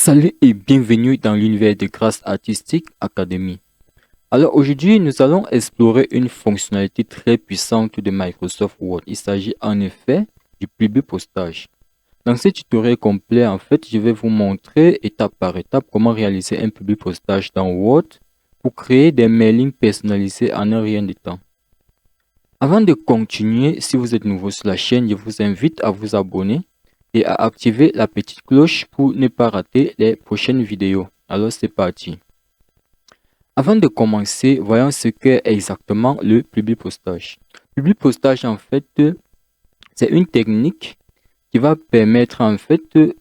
Salut et bienvenue dans l'univers de Grâce Artistique Academy. Alors aujourd'hui, nous allons explorer une fonctionnalité très puissante de Microsoft Word. Il s'agit en effet du publipostage. Dans ce tutoriel complet, je vais vous montrer étape par étape comment réaliser un publipostage dans Word pour créer des mailings personnalisés en un rien de temps. Avant de continuer, si vous êtes nouveau sur la chaîne, je vous invite à vous abonner et à activer la petite cloche pour ne pas rater les prochaines vidéos. Alors c'est parti. Avant de commencer, voyons ce qu'est exactement le publipostage. Le publipostage c'est une technique qui va permettre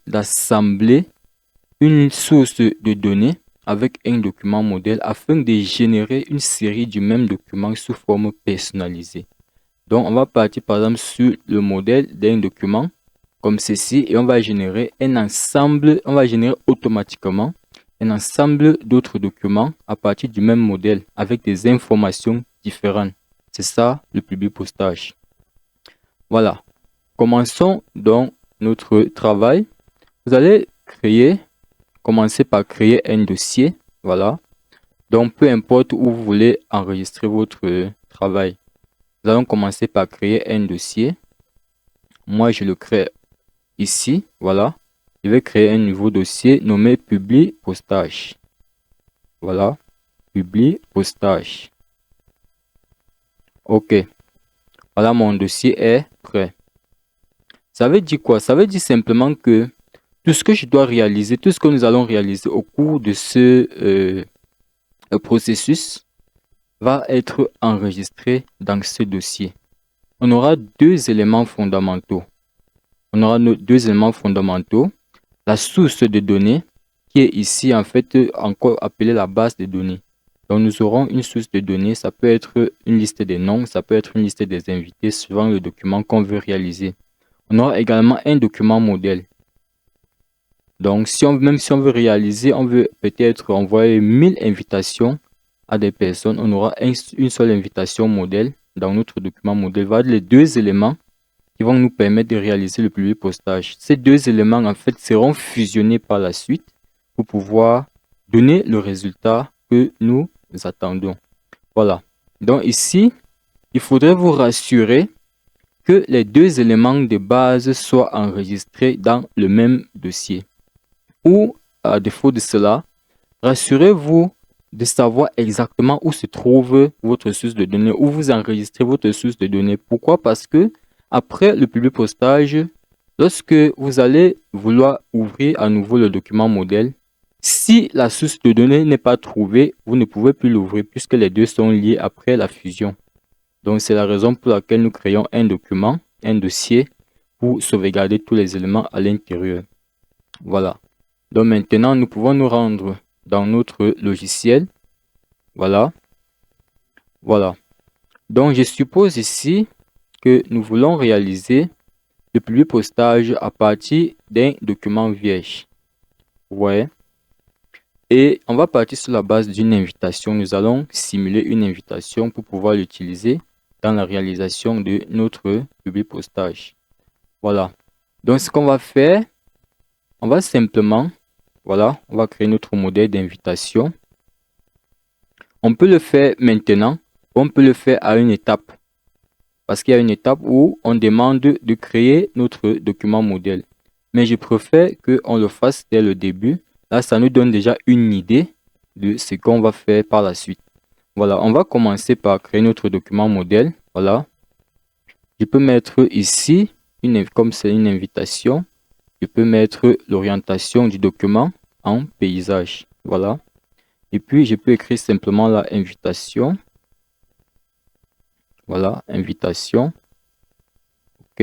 d'assembler une source de données avec un document modèle afin de générer une série du même document sous forme personnalisée. Donc on va partir par exemple sur le modèle d'un document comme ceci et on va générer automatiquement un ensemble d'autres documents à partir du même modèle avec des informations différentes. C'est ça le publipostage. Voilà. Commençons donc notre travail. Vous allez commencer par créer un dossier. Voilà. Donc peu importe où vous voulez enregistrer votre travail. Nous allons commencer par créer un dossier. Moi, je le crée ici. Voilà. Je vais créer un nouveau dossier nommé publipostage. Voilà. Publipostage. OK. Voilà, mon dossier est prêt. Ça veut dire quoi? Ça veut dire simplement que tout ce que je dois réaliser, tout ce que nous allons réaliser au cours de ce processus va être enregistré dans ce dossier. On aura deux éléments fondamentaux. La source de données qui est ici encore appelée la base de données. Donc nous aurons une source de données, ça peut être une liste des noms, ça peut être une liste des invités suivant le document qu'on veut réaliser. On aura également un document modèle. Donc même si on veut réaliser, on veut peut-être envoyer 1000 invitations à des personnes, on aura une seule invitation modèle dans notre document modèle. Voilà les deux éléments qui vont nous permettre de réaliser le publipostage. Ces deux éléments seront fusionnés par la suite pour pouvoir donner le résultat que nous attendons. Voilà. Donc ici, il faudrait vous rassurer que les deux éléments de base soient enregistrés dans le même dossier. Ou, à défaut de cela, rassurez-vous de savoir exactement où se trouve votre source de données, où vous enregistrez votre source de données. Pourquoi? Parce que après le publipostage, lorsque vous allez vouloir ouvrir à nouveau le document modèle, si la source de données n'est pas trouvée, vous ne pouvez plus l'ouvrir puisque les deux sont liés après la fusion. Donc c'est la raison pour laquelle nous créons un dossier pour sauvegarder tous les éléments à l'intérieur. Voilà. Donc maintenant, nous pouvons nous rendre dans notre logiciel. Voilà. Voilà. Donc je suppose ici que nous voulons réaliser le publipostage à partir d'un document vierge. Ouais. Et on va partir sur la base d'une invitation. Nous allons simuler une invitation pour pouvoir l'utiliser dans la réalisation de notre publipostage. Voilà. Donc ce qu'on va faire, on va simplement, voilà, on va créer notre modèle d'invitation. On peut le faire maintenant, on peut le faire à une étape. Parce qu'il y a une étape où on demande de créer notre document modèle. Mais je préfère qu'on le fasse dès le début. Là, ça nous donne déjà une idée de ce qu'on va faire par la suite. Voilà, on va commencer par créer notre document modèle. Voilà. Je peux mettre ici, comme c'est une invitation, je peux mettre l'orientation du document en paysage. Voilà. Et puis, je peux écrire simplement la invitation. Voilà, invitation. OK.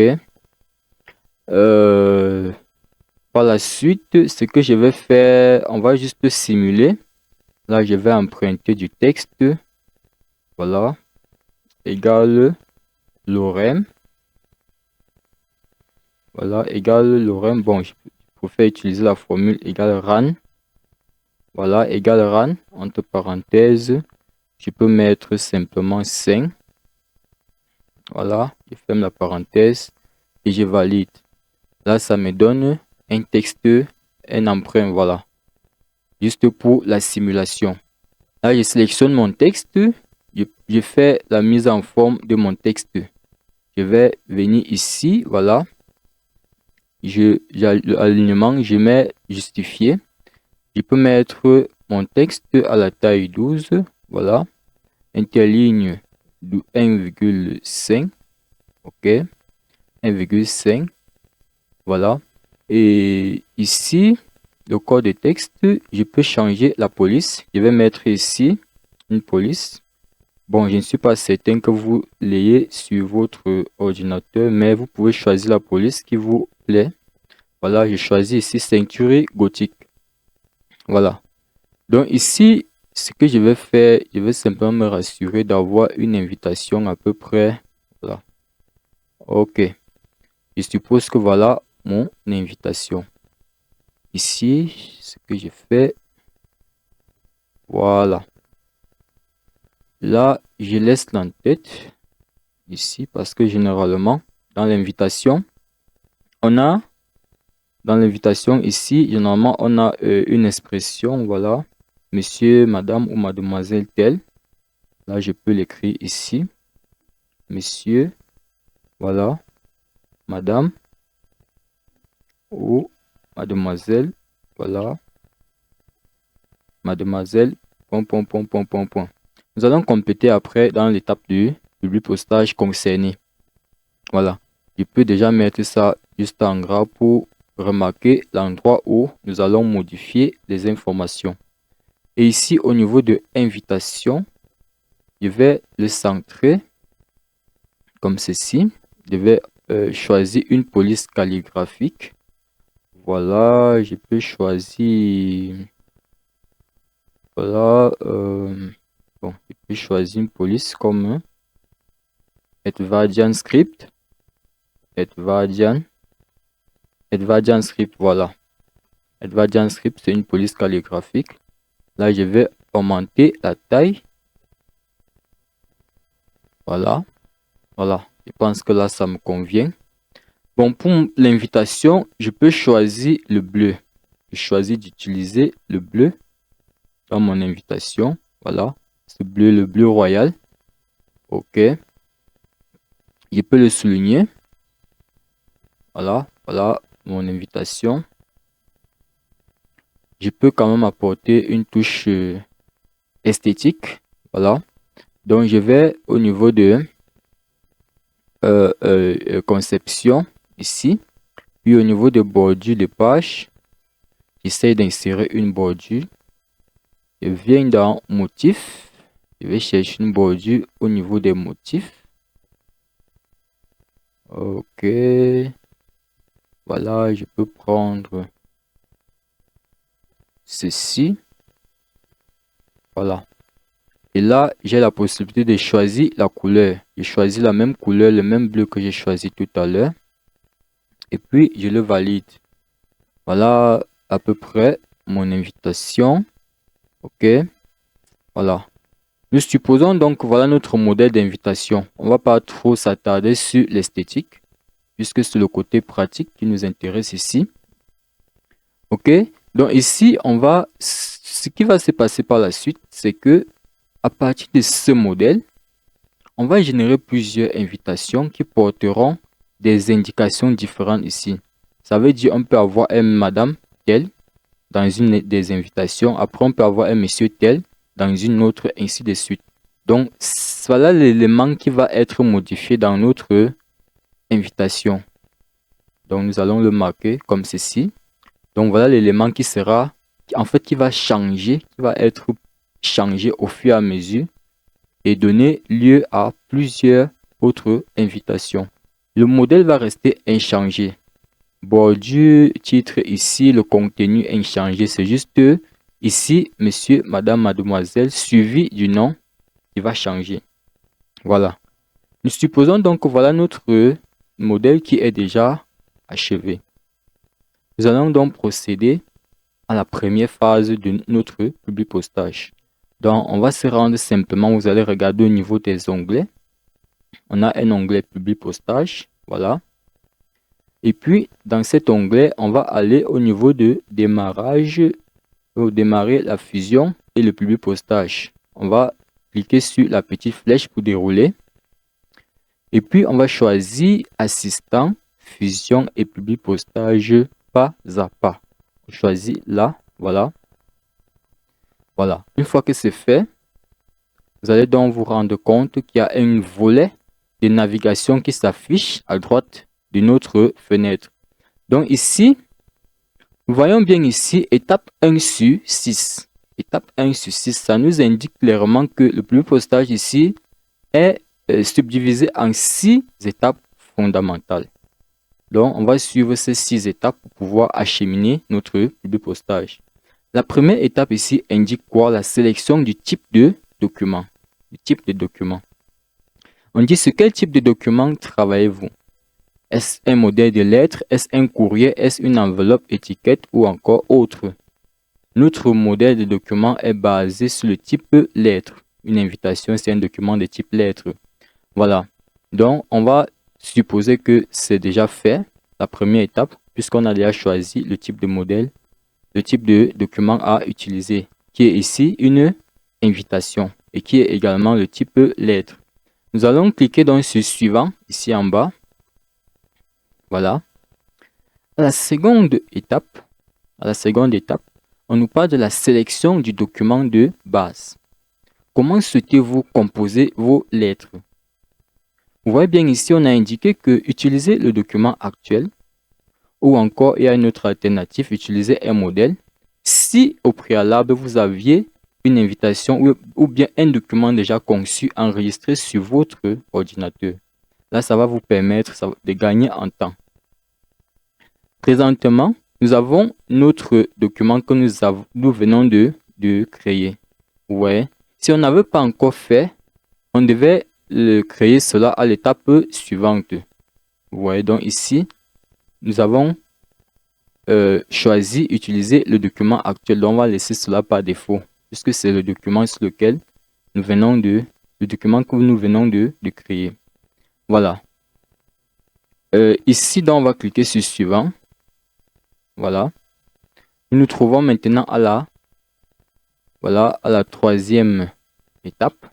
Par la suite, ce que je vais faire, on va juste simuler. Là, je vais emprunter du texte. Voilà. Égale lorem. Voilà, égale lorem. Bon, je préfère utiliser la formule égale ran. Voilà, égale ran. Entre parenthèses, je peux mettre simplement 5. Voilà, je ferme la parenthèse et je valide. Là, ça me donne un texte, un emprunt, voilà. juste pour la simulation. Là, je sélectionne mon texte. Je fais la mise en forme de mon texte. Je vais venir ici, voilà. L'alignement, je mets justifié. Je peux mettre mon texte à la taille 12, voilà. Interligne de 1,5, ok. 1,5, voilà. Et ici, le corps de texte, je peux changer la police. Je vais mettre ici une police. Bon, je ne suis pas certain que vous l'ayez sur votre ordinateur, mais vous pouvez choisir la police qui vous plaît. Voilà, je choisis ici ceinture gothique. Voilà. Donc ici, ce que je vais faire, je vais simplement me rassurer d'avoir une invitation à peu près. Voilà. Ok. Je suppose que voilà mon invitation. Ici, ce que je fais. Voilà. Là, je laisse l'entête ici parce que généralement, dans l'invitation, dans l'invitation ici, généralement, on a une expression, voilà, monsieur, madame ou mademoiselle telle. Là, je peux l'écrire ici. Monsieur, voilà, madame ou mademoiselle, voilà, mademoiselle, point, point, point, point, point, point. Nous allons compléter après dans l'étape du public postage concerné. Voilà, je peux déjà mettre ça juste en gras pour remarquer l'endroit où nous allons modifier les informations. Et ici, au niveau de invitation, je vais le centrer comme ceci. Je vais choisir une police calligraphique. Voilà, je peux choisir. Voilà, bon, je peux choisir une police comme Edvardian Script. Edvardian Script, voilà. Edvardian Script, c'est une police calligraphique. Là, je vais augmenter la taille. Voilà. Voilà. Je pense que là, ça me convient. Bon, pour l'invitation, je peux choisir le bleu. Je choisis d'utiliser le bleu dans mon invitation. Voilà. C'est bleu, le bleu royal. OK. Je peux le souligner. Voilà. Voilà mon invitation. Je peux quand même apporter une touche esthétique. Voilà. Donc, je vais au niveau de conception ici. Puis au niveau de bordure de page, j'essaie d'insérer une bordure. Je viens dans motif. Je vais chercher une bordure au niveau des motifs. Ok. Voilà, je peux prendre ceci. Voilà. Et là, j'ai la possibilité de choisir la couleur. Je choisis la même couleur, le même bleu que j'ai choisi tout à l'heure. Et puis, je le valide. Voilà à peu près mon invitation. OK. Voilà. Nous supposons donc voilà notre modèle d'invitation. On ne va pas trop s'attarder sur l'esthétique, puisque c'est le côté pratique qui nous intéresse ici. OK. Donc ici, ce qui va se passer par la suite, c'est que à partir de ce modèle, on va générer plusieurs invitations qui porteront des indications différentes ici. Ça veut dire on peut avoir un madame tel dans une des invitations. Après, on peut avoir un monsieur tel dans une autre, ainsi de suite. Donc, voilà l'élément qui va être modifié dans notre invitation. Donc, nous allons le marquer comme ceci. Donc, voilà l'élément qui sera, en fait, qui va changer, qui va être changé au fur et à mesure et donner lieu à plusieurs autres invitations. Le modèle va rester inchangé. Bordure, titre ici, le contenu inchangé. C'est juste ici, monsieur, madame, mademoiselle, suivi du nom qui va changer. Voilà. Nous supposons donc que voilà notre modèle qui est déjà achevé. Nous allons donc procéder à la première phase de notre public postage. Donc, on va se rendre simplement, vous allez regarder au niveau des onglets. On a un onglet public postage, voilà. Et puis, dans cet onglet, on va aller au niveau de démarrage pour démarrer la fusion et le public postage. On va cliquer sur la petite flèche pour dérouler. Et puis, on va choisir assistant, fusion et public postage pas à pas. On choisit là, voilà. Voilà. Une fois que c'est fait, vous allez donc vous rendre compte qu'il y a un volet de navigation qui s'affiche à droite de notre fenêtre. Donc ici, voyons bien ici, étape 1 sur 6. Étape 1 sur 6, ça nous indique clairement que le public postage ici est subdivisé en 6 étapes fondamentales. Donc, on va suivre ces 6 étapes pour pouvoir acheminer notre public postage. La première étape ici indique quoi? La sélection du type de document. On dit sur quel type de document travaillez-vous? Est-ce un modèle de lettre? Est-ce un courrier? Est-ce une enveloppe, étiquette ou encore autre? Notre modèle de document est basé sur le type lettre. Une invitation, c'est un document de type lettre. Voilà. Donc, on va supposer que c'est déjà fait, la première étape, puisqu'on a déjà choisi le type de modèle, le type de document à utiliser, qui est ici une invitation et qui est également le type lettre. Nous allons cliquer donc sur suivant, ici en bas. Voilà. À la seconde étape, on nous parle de la sélection du document de base. Comment souhaitez-vous composer vos lettres? Vous voyez bien ici, on a indiqué que utiliser le document actuel ou encore il y a une autre alternative, utiliser un modèle. Si au préalable, vous aviez une invitation ou bien un document déjà conçu, enregistré sur votre ordinateur. Là, ça va vous permettre de gagner en temps. Présentement, nous avons notre document que nous venons de créer. Vous voyez, si on n'avait pas encore fait, on devait créer cela à l'étape suivante. Vous voyez, donc ici, nous avons choisi utiliser le document actuel. Donc, on va laisser cela par défaut, puisque c'est le document sur lequel nous venons le document que nous venons de créer. Voilà. Ici, donc, on va cliquer sur suivant. Voilà. Nous nous trouvons maintenant à la troisième étape.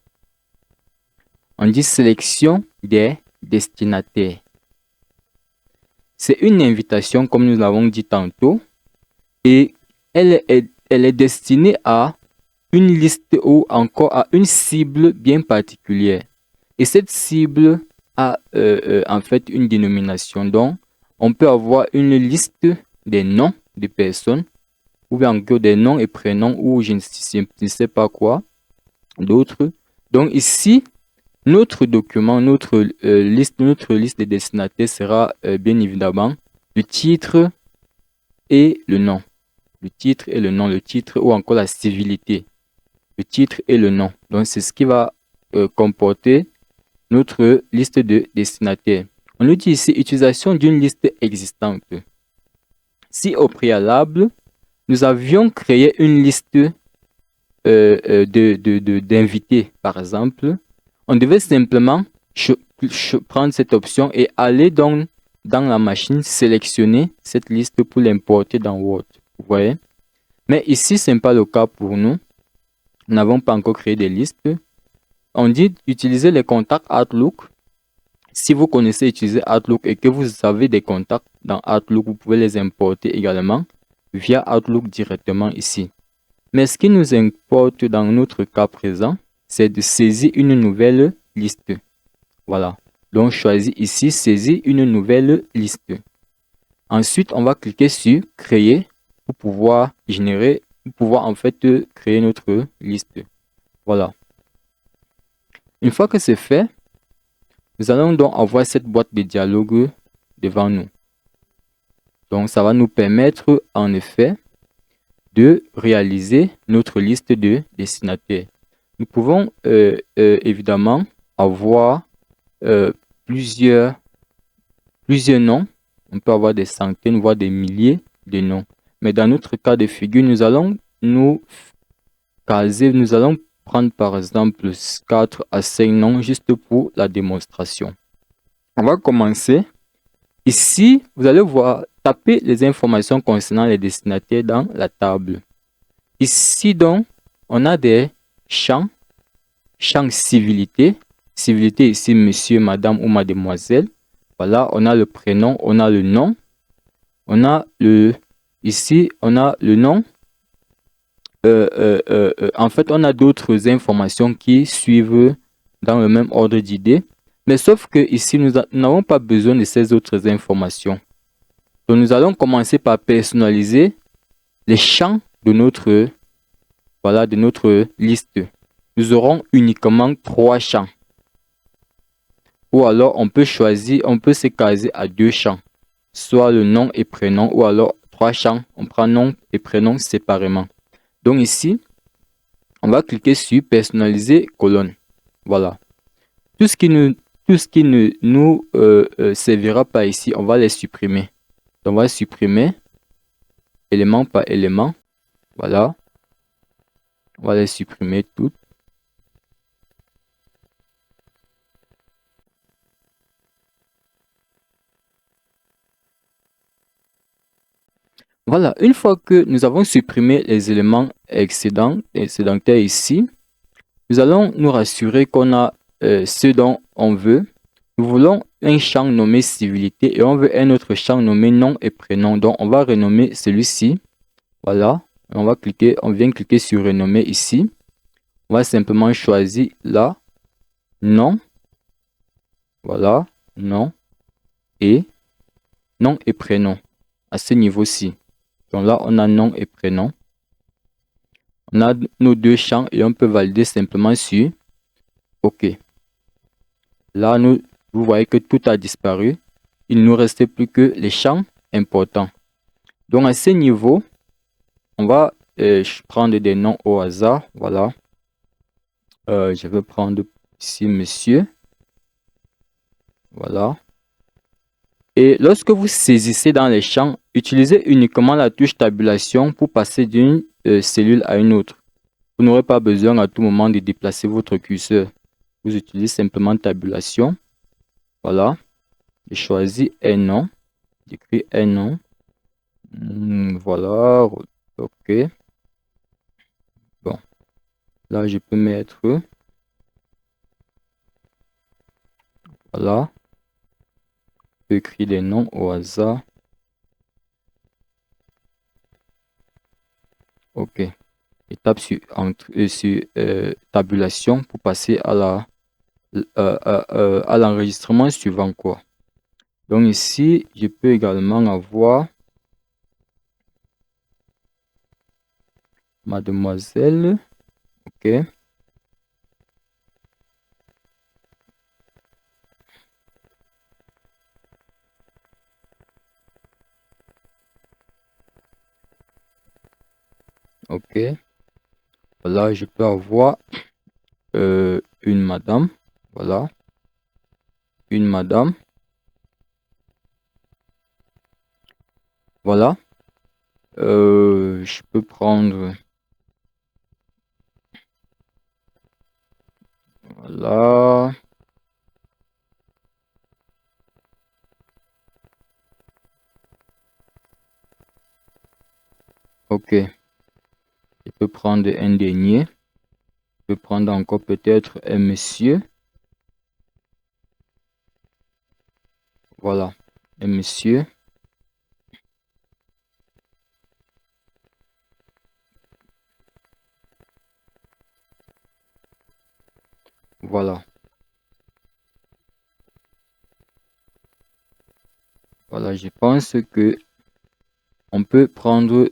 On dit sélection des destinataires. C'est une invitation, comme nous l'avons dit tantôt, et elle est destinée à une liste ou encore à une cible bien particulière. Et cette cible a en fait une dénomination. Donc, on peut avoir une liste des noms de personnes, ou bien encore des noms et prénoms, ou je ne sais pas quoi, d'autres. Donc ici, notre document, notre liste de destinataires sera bien évidemment le titre et le nom. Le titre et le nom, le titre ou encore la civilité. Le titre et le nom. Donc c'est ce qui va comporter notre liste de destinataires. On nous dit ici utilisation d'une liste existante. Si au préalable, nous avions créé une liste d'invités, par exemple, on devait simplement prendre cette option et aller dans la machine, sélectionner cette liste pour l'importer dans Word. Vous voyez? Mais ici, ce n'est pas le cas pour nous. Nous n'avons pas encore créé des listes. On dit utiliser les contacts Outlook. Si vous connaissez utiliser Outlook et que vous avez des contacts dans Outlook, vous pouvez les importer également via Outlook directement ici. Mais ce qui nous importe dans notre cas présent, c'est de saisir une nouvelle liste. Voilà. Donc, choisis ici, saisir une nouvelle liste. Ensuite, on va cliquer sur créer pour pouvoir en fait créer notre liste. Voilà. Une fois que c'est fait, nous allons donc avoir cette boîte de dialogue devant nous. Donc, ça va nous permettre en effet de réaliser notre liste de destinataires. Nous pouvons évidemment avoir plusieurs noms. On peut avoir des centaines, voire des milliers de noms. Mais dans notre cas de figure, nous allons nous caser, nous allons prendre par exemple 4 à 5 noms juste pour la démonstration. On va commencer. Ici, vous allez voir, taper les informations concernant les destinataires dans la table. ici, donc, on a des champs. Champ civilité. Civilité ici, monsieur, madame ou mademoiselle. Voilà, on a le prénom, on a le nom. On a le... Ici, on a le nom. En fait, on a d'autres informations qui suivent dans le même ordre d'idées. Mais sauf que ici, nous n'avons pas besoin de ces autres informations. Donc, nous allons commencer par personnaliser les champs de notre, voilà, de notre liste. Nous aurons uniquement 3 champs. Ou alors, on peut choisir, on peut se caser à 2 champs. Soit le nom et prénom, ou alors 3 champs. On prend nom et prénom séparément. Donc ici, on va cliquer sur personnaliser colonne. Voilà. Tout ce qui ne nous servira pas ici, on va les supprimer. Donc, on va supprimer élément par élément. Voilà. On va les supprimer toutes. Voilà. Une fois que nous avons supprimé les éléments excédentaires ici, nous allons nous rassurer qu'on a ce dont on veut. Nous voulons un champ nommé civilité et on veut un autre champ nommé nom et prénom. Donc, on va renommer celui-ci. Voilà. On vient cliquer sur renommer ici. On va simplement choisir là, nom. Voilà, nom et prénom à ce niveau-ci. Donc là, on a nom et prénom. On a nos 2 champs et on peut valider simplement sur OK. Là, vous voyez que tout a disparu. Il ne nous restait plus que les champs importants. Donc, à ce niveau, on va prendre des noms au hasard. Voilà. Je vais prendre ici monsieur. Voilà. Et lorsque vous saisissez dans les champs, utilisez uniquement la touche tabulation pour passer d'une cellule à une autre. Vous n'aurez pas besoin à tout moment de déplacer votre curseur. Vous utilisez simplement tabulation. Voilà. Je choisis un nom. J'écris un nom. Voilà. OK. Bon. Là, je peux mettre... Voilà. Je peux écrire des noms au hasard. OK. Et tape sur tabulation pour passer à l'enregistrement suivant quoi. Donc ici, je peux également avoir mademoiselle. OK. OK. Voilà, je peux avoir une madame. Voilà. Une madame. Voilà. Je peux prendre... Voilà. OK. Je peux prendre un dernier. Je peux prendre encore peut-être un monsieur. Voilà. Un monsieur. Voilà. Voilà, je pense que on peut prendre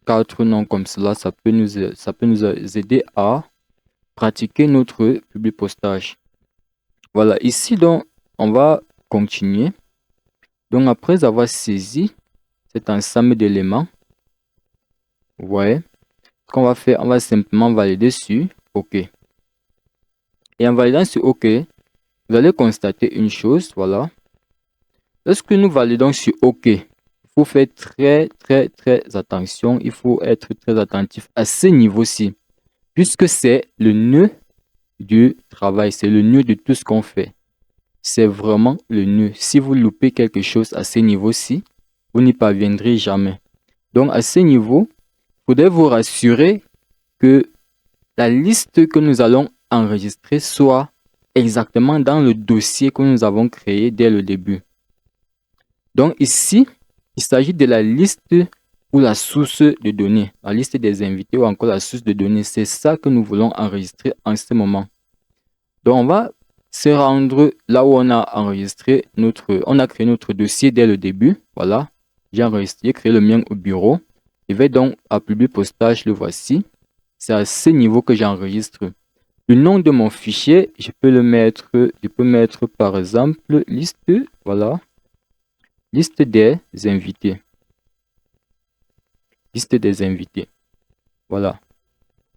4 noms comme cela. Ça peut nous aider à pratiquer notre public postage. Voilà, ici donc, on va continuer. Donc, après avoir saisi cet ensemble d'éléments, ouais, ce qu'on va faire, on va simplement valider sur OK. Et en validant sur OK, vous allez constater une chose, voilà. Lorsque nous validons sur OK, il faut faire très attention. Il faut être très attentif à ce niveau-ci, puisque c'est le nœud du travail, c'est le nœud de tout ce qu'on fait. C'est vraiment le nœud. Si vous loupez quelque chose à ce niveau-ci, vous n'y parviendrez jamais. Donc, à ce niveau, faudrait vous rassurer que la liste que nous allons enregistrer soit exactement dans le dossier que nous avons créé dès le début. Donc ici, il s'agit de la liste ou la source de données, la liste des invités ou encore la source de données. C'est ça que nous voulons enregistrer en ce moment. Donc on va se rendre là où on a enregistré on a créé notre dossier dès le début. Voilà, j'ai créé le mien au bureau. Je vais donc à publier postage, le voici. C'est à ce niveau que j'enregistre. Le nom de mon fichier, je peux mettre par exemple liste, voilà, liste des invités. Liste des invités. Voilà.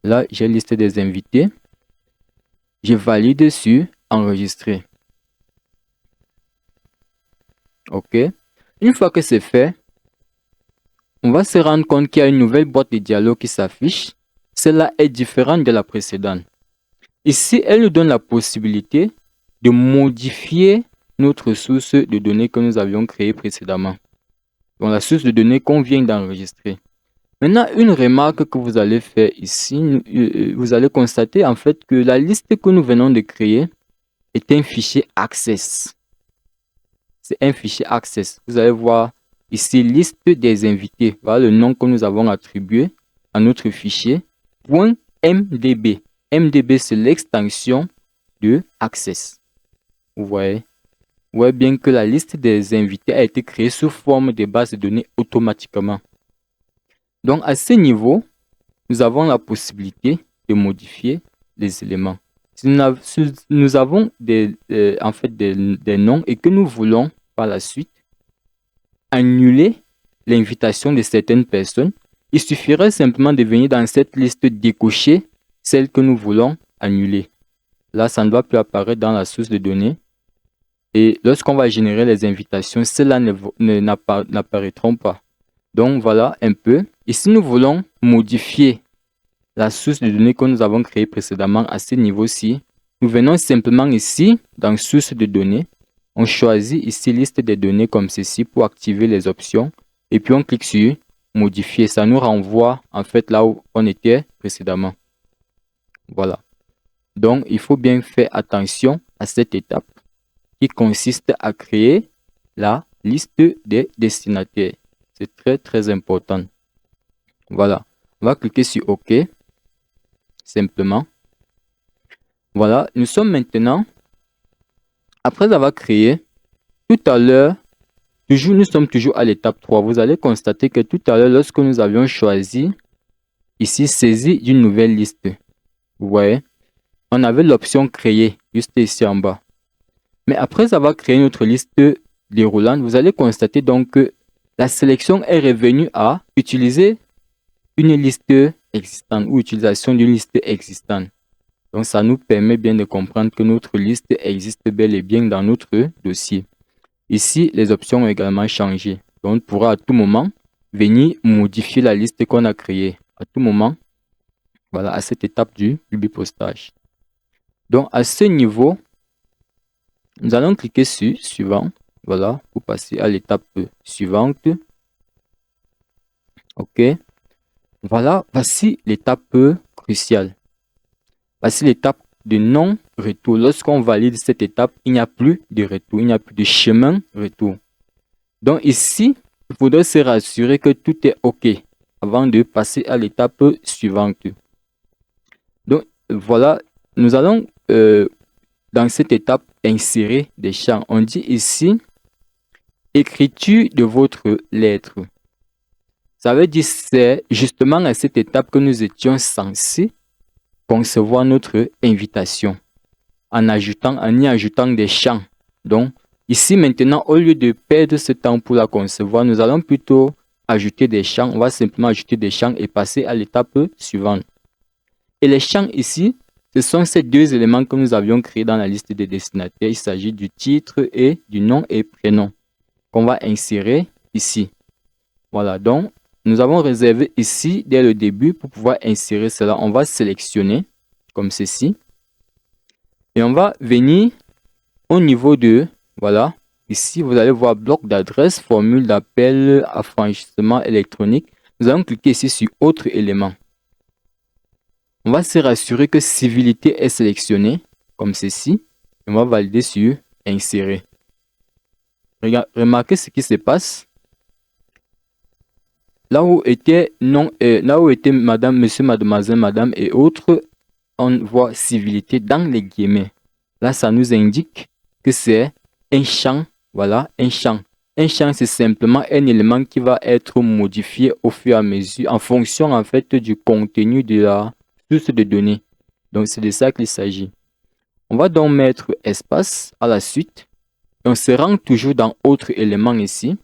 Là, j'ai liste des invités. Je valide sur enregistrer. OK. Une fois que c'est fait, on va se rendre compte qu'il y a une nouvelle boîte de dialogue qui s'affiche. Celle-là est différente de la précédente. Ici, elle nous donne la possibilité de modifier notre source de données que nous avions créée précédemment. Donc, la source de données qu'on vient d'enregistrer. Maintenant, une remarque que vous allez faire ici, vous allez constater en fait que la liste que nous venons de créer est un fichier Access. C'est un fichier Access. Vous allez voir ici liste des invités. Voilà le nom que nous avons attribué à notre fichier .mdb. MDB, c'est l'extension de Access. Vous voyez bien que la liste des invités a été créée sous forme de base de données automatiquement. Donc, à ce niveau, nous avons la possibilité de modifier les éléments. Si nous avons des noms et que nous voulons par la suite annuler l'invitation de certaines personnes, il suffirait simplement de venir dans cette liste décocher celle que nous voulons annuler. Là, ça ne doit plus apparaître dans la source de données. Et lorsqu'on va générer les invitations, celles-là n'apparaîtront pas. Donc, voilà un peu. Et si nous voulons modifier la source de données que nous avons créée précédemment à ce niveau-ci, nous venons simplement ici, dans source de données. On choisit ici liste des données comme ceci pour activer les options. Et puis, on clique sur modifier. Ça nous renvoie en fait là où on était précédemment. Voilà. Donc, il faut bien faire attention à cette étape qui consiste à créer la liste des destinataires. C'est très, très important. Voilà. On va cliquer sur OK. Simplement. Voilà. Nous sommes maintenant, après avoir créé, tout à l'heure, nous sommes toujours à l'étape 3. Vous allez constater que tout à l'heure, lorsque nous avions choisi, ici, saisir d'une nouvelle liste. Vous voyez, on avait l'option créer, juste ici en bas. Mais après avoir créé notre liste déroulante, vous allez constater donc que la sélection est revenue à utiliser une liste existante ou utilisation d'une liste existante. Donc, ça nous permet bien de comprendre que notre liste existe bel et bien dans notre dossier. Ici, les options ont également changé. Donc, on pourra à tout moment venir modifier la liste qu'on a créée. À tout moment, voilà, à cette étape du publipostage. Donc, à ce niveau, nous allons cliquer sur suivant. Voilà, pour passer à l'étape suivante. OK. Voilà, voici l'étape cruciale. Voici l'étape de non-retour. Lorsqu'on valide cette étape, il n'y a plus de retour, il n'y a plus de chemin retour. Donc ici, il faudrait se rassurer que tout est OK avant de passer à l'étape suivante. Donc voilà, nous allons dans cette étape insérer des champs. On dit ici écriture de votre lettre. Ça veut dire c'est justement à cette étape que nous étions censés concevoir notre invitation en y ajoutant des champs. Donc ici maintenant, au lieu de perdre ce temps pour la concevoir, nous allons plutôt ajouter des champs. On va simplement ajouter des champs et passer à l'étape suivante. Et les champs ici, ce sont ces deux éléments que nous avions créés dans la liste des destinataires. Il s'agit du titre et du nom et prénom qu'on va insérer ici. Voilà, donc nous avons réservé ici dès le début pour pouvoir insérer cela. On va sélectionner comme ceci. Et on va venir au niveau de, voilà, ici vous allez voir bloc d'adresse, formule d'appel, affranchissement électronique. nous allons cliquer ici sur autre élément. On va se rassurer que civilité est sélectionnée, comme ceci. On va valider sur insérer. Remarquez ce qui se passe. Là où était madame, monsieur, mademoiselle, madame et autres, on voit civilité dans les guillemets. Là, ça nous indique que c'est un champ. Voilà, un champ. Un champ, c'est simplement un élément qui va être modifié au fur et à mesure, en fonction en fait du contenu de la source de données. Donc, c'est de ça qu'il s'agit. On va donc mettre espace à la suite. Et on se rend toujours dans autre élément ici.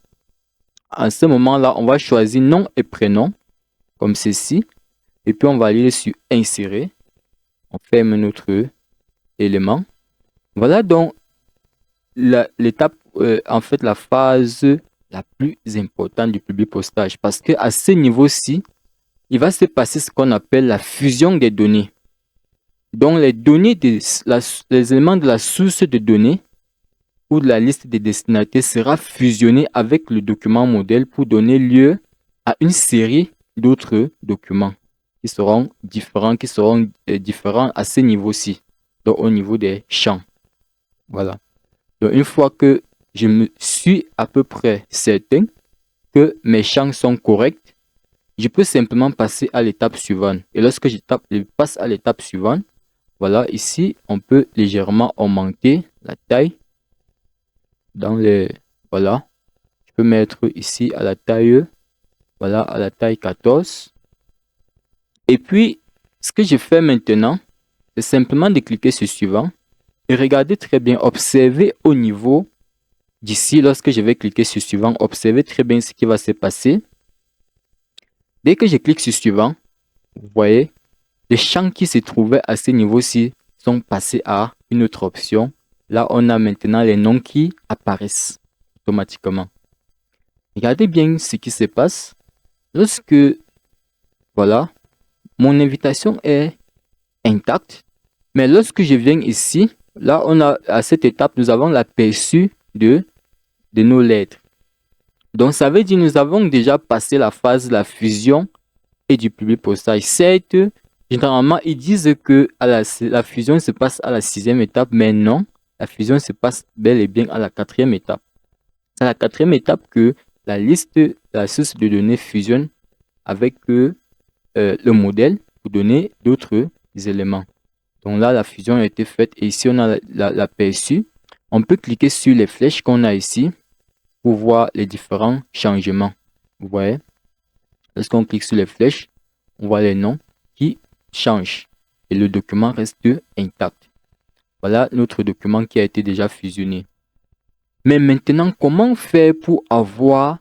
À ce moment-là, on va choisir nom et prénom, comme ceci. Et puis, on va aller sur insérer. On ferme notre élément. Voilà donc l'étape, en fait, la phase la plus importante du public postage. Parce qu'à ce niveau-ci, il va se passer ce qu'on appelle la fusion des données. Donc, les données, les éléments de la source de données ou de la liste des destinataires sera fusionné avec le document modèle pour donner lieu à une série d'autres documents qui seront différents à ce niveau-ci, donc au niveau des champs. Voilà. Donc, une fois que je me suis à peu près certain que mes champs sont corrects, je peux simplement passer à l'étape suivante. Et lorsque je passe à l'étape suivante, voilà, ici, on peut légèrement augmenter la taille dans les... Voilà. Je peux mettre ici à la taille, voilà, à la taille 14. Et puis, ce que je fais maintenant, c'est simplement de cliquer sur suivant. Et regardez très bien, observez au niveau d'ici, lorsque je vais cliquer sur suivant, observez très bien ce qui va se passer. Dès que je clique sur suivant, vous voyez, les champs qui se trouvaient à ce niveau-ci sont passés à une autre option. Là, on a maintenant les noms qui apparaissent automatiquement. Regardez bien ce qui se passe. Lorsque, voilà, mon invitation est intacte. Mais lorsque je viens ici, là, on a, à cette étape, nous avons l'aperçu de nos lettres. Donc, ça veut dire que nous avons déjà passé la phase de la fusion et du public postage. Certes, généralement, ils disent que la fusion se passe à la 6e étape, mais non, la fusion se passe bel et bien à la 4e étape. C'est à la 4e étape que la liste, la source de données fusionne avec le modèle pour donner d'autres éléments. Donc là, la fusion a été faite et ici, on a l'aperçu. On peut cliquer sur les flèches qu'on a ici pour voir les différents changements. Vous voyez, lorsqu'on clique sur les flèches, on voit les noms qui changent et le document reste intact. Voilà notre document qui a été déjà fusionné. Mais maintenant, comment faire pour avoir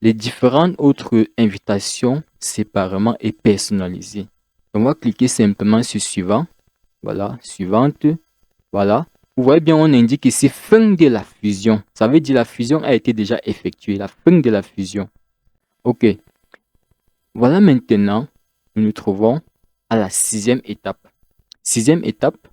les différentes autres invitations séparément et personnalisées? On va cliquer simplement sur suivant. Voilà, suivante. Voilà. Vous voyez bien, on indique ici fin de la fusion. Ça veut dire la fusion a été déjà effectuée. La fin de la fusion. OK. Voilà maintenant, nous nous trouvons à la 6e étape. 6e étape,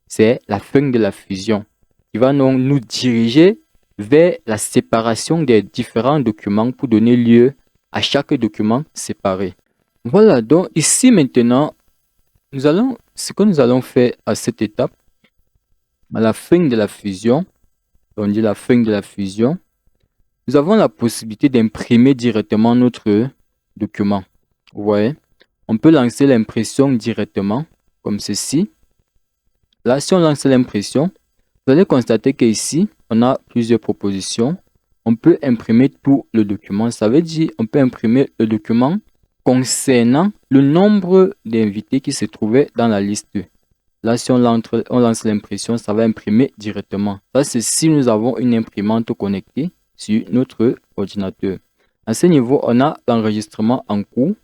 c'est la fin de la fusion. Qui va donc nous diriger vers la séparation des différents documents pour donner lieu à chaque document séparé. Voilà, donc ici maintenant, ce que nous allons faire à cette étape, à la fin de la fusion, on dit la fin de la fusion, nous avons la possibilité d'imprimer directement notre document. Vous voyez, on peut lancer l'impression directement, comme ceci. Là, si on lance l'impression, vous allez constater qu'ici, on a plusieurs propositions. On peut imprimer tout le document. Ça veut dire on peut imprimer le document concernant le nombre d'invités qui se trouvaient dans la liste. Là, si on lance l'impression, ça va imprimer directement. Ça, c'est si nous avons une imprimante connectée sur notre ordinateur. À ce niveau, on a l'enregistrement en cours.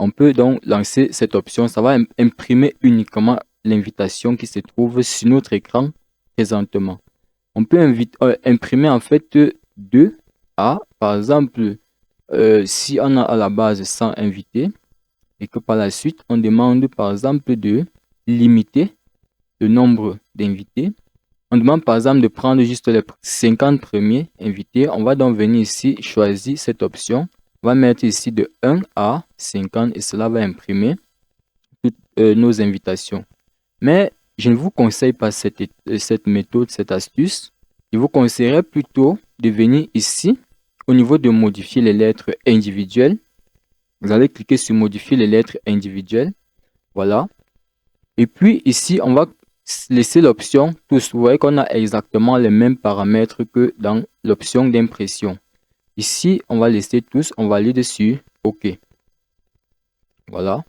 On peut donc lancer cette option. Ça va imprimer uniquement l'invitation qui se trouve sur notre écran présentement. On peut imprimer en fait 2 à, par exemple, si on a à la base 100 invités et que par la suite, on demande par exemple de limiter le nombre d'invités. On demande par exemple de prendre juste les 50 premiers invités. On va donc venir ici choisir cette option On va mettre ici de 1 à 50 et cela va imprimer toutes nos invitations. Mais je ne vous conseille pas cette méthode, cette astuce. Je vous conseillerais plutôt de venir ici au niveau de modifier les lettres individuelles. Vous allez cliquer sur modifier les lettres individuelles. Voilà. Et puis ici, on va laisser l'option tous. Vous voyez qu'on a exactement les mêmes paramètres que dans l'option d'impression. Ici, on va laisser tous. On va aller dessus OK. Voilà.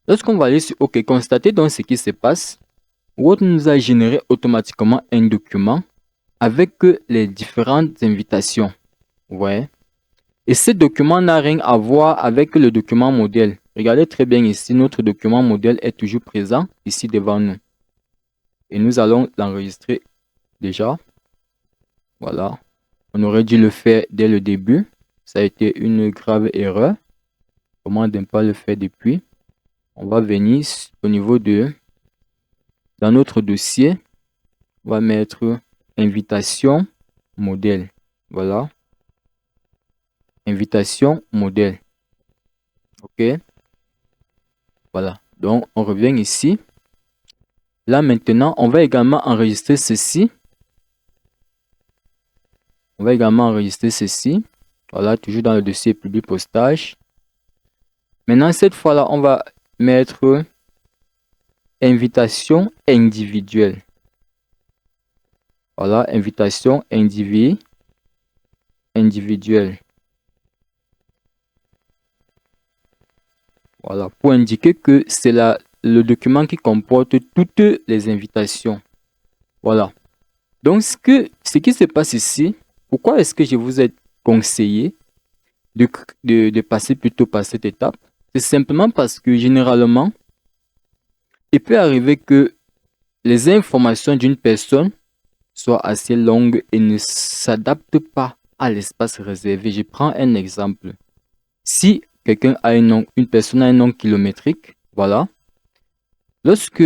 Lorsqu'on va aller sur OK, constatez donc ce qui se passe. Word nous a généré automatiquement un document avec les différentes invitations. Ouais. Et ce document n'a rien à voir avec le document modèle. Regardez très bien ici, notre document modèle est toujours présent ici devant nous. Et nous allons l'enregistrer déjà. Voilà. On aurait dû le faire dès le début. Ça a été une grave erreur. Comment ne pas le faire depuis? On va venir au niveau de... Dans notre dossier, on va mettre invitation modèle. Voilà. Invitation modèle. OK. Voilà. Donc, on revient ici. Là, maintenant, on va également enregistrer ceci. On va également enregistrer ceci. Voilà, toujours dans le dossier public postage. Maintenant, cette fois-là, on va mettre invitation individuelle. Voilà, invitation individuelle. Voilà, pour indiquer que c'est le document qui comporte toutes les invitations. Voilà. Donc, ce qui se passe ici, pourquoi est-ce que je vous ai conseillé de passer plutôt par cette étape? C'est simplement parce que généralement, il peut arriver que les informations d'une personne soient assez longues et ne s'adaptent pas à l'espace réservé. Je prends un exemple. Si quelqu'un a une personne a un nom kilométrique, voilà. Lorsque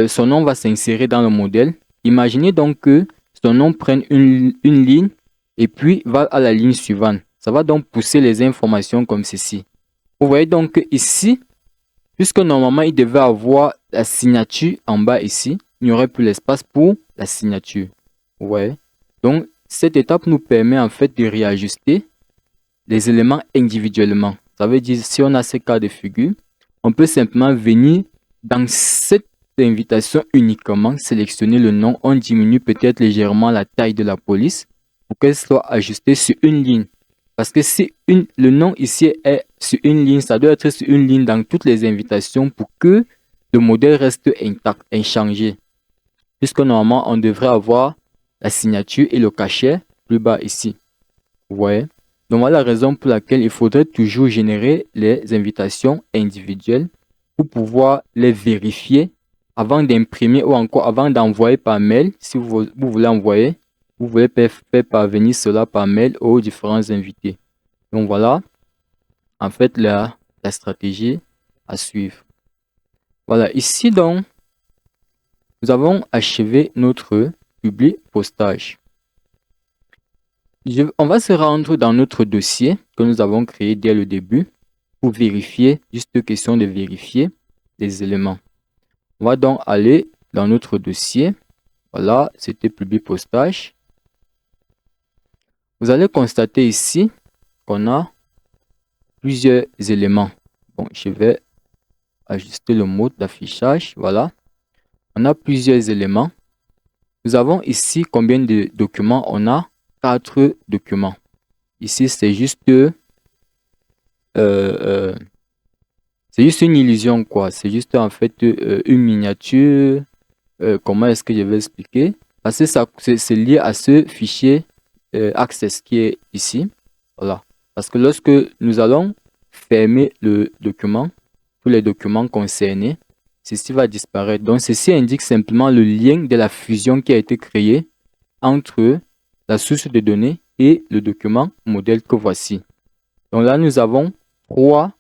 son nom va s'insérer dans le modèle, imaginez donc que son nom prenne une ligne et puis va à la ligne suivante. Ça va donc pousser les informations comme ceci. Vous voyez donc ici, puisque normalement il devait avoir la signature en bas ici, il n'y aurait plus l'espace pour la signature. Vous voyez? Donc cette étape nous permet en fait de réajuster les éléments individuellement. Ça veut dire, si on a ce cas de figure, on peut simplement venir dans cette invitation uniquement, sélectionner le nom. On diminue peut-être légèrement la taille de la police pour qu'elle soit ajustée sur une ligne. Parce que si le nom ici est sur une ligne, ça doit être sur une ligne dans toutes les invitations pour que le modèle reste intact, inchangé. Puisque normalement, on devrait avoir la signature et le cachet plus bas ici. Vous voyez? Donc voilà la raison pour laquelle il faudrait toujours générer les invitations individuelles pour pouvoir les vérifier avant d'imprimer ou encore avant d'envoyer par mail. Si vous voulez envoyer, vous voulez faire parvenir cela par mail aux différents invités. Donc voilà, en fait, la stratégie à suivre. Voilà, ici donc, nous avons achevé notre public postage. On va se rendre dans notre dossier que nous avons créé dès le début pour vérifier, juste question de vérifier les éléments. On va donc aller dans notre dossier. Voilà, c'était public postage. Vous allez constater ici qu'on a plusieurs éléments. Bon, je vais ajuster le mode d'affichage. Voilà, on a plusieurs éléments. Nous avons ici combien de documents? On a 4 documents. Ici, c'est juste une illusion, quoi. C'est juste en fait une miniature. Comment est-ce que je vais expliquer? Parce que c'est lié à ce fichier Access qui est ici. Voilà. Parce que lorsque nous allons fermer le document, tous les documents concernés, ceci va disparaître. Donc, ceci indique simplement le lien de la fusion qui a été créée entre la source de données et le document modèle que voici. Donc là, nous avons 3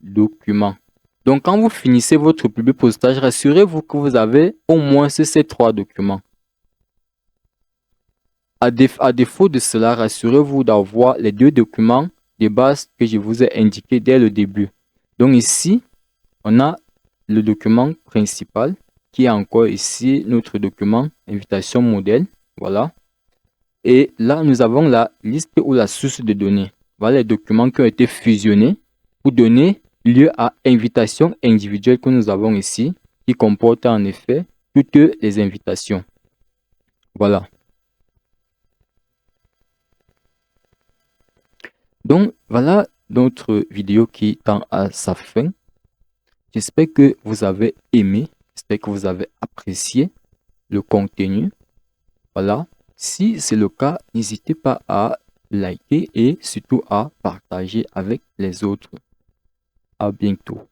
documents. Donc, quand vous finissez votre public postage, rassurez-vous que vous avez au moins ces 3 documents. À défaut de cela, rassurez-vous d'avoir les 2 documents de base que je vous ai indiqué dès le début. Donc ici, on a le document principal qui est encore ici notre document invitation modèle. Voilà. Et là, nous avons la liste ou la source de données. Voilà les documents qui ont été fusionnés pour donner lieu à invitation individuelle que nous avons ici, qui comporte en effet toutes les invitations. Voilà. Donc, voilà notre vidéo qui tend à sa fin. J'espère que vous avez aimé, j'espère que vous avez apprécié le contenu. Voilà. Si c'est le cas, n'hésitez pas à liker et surtout à partager avec les autres. À bientôt.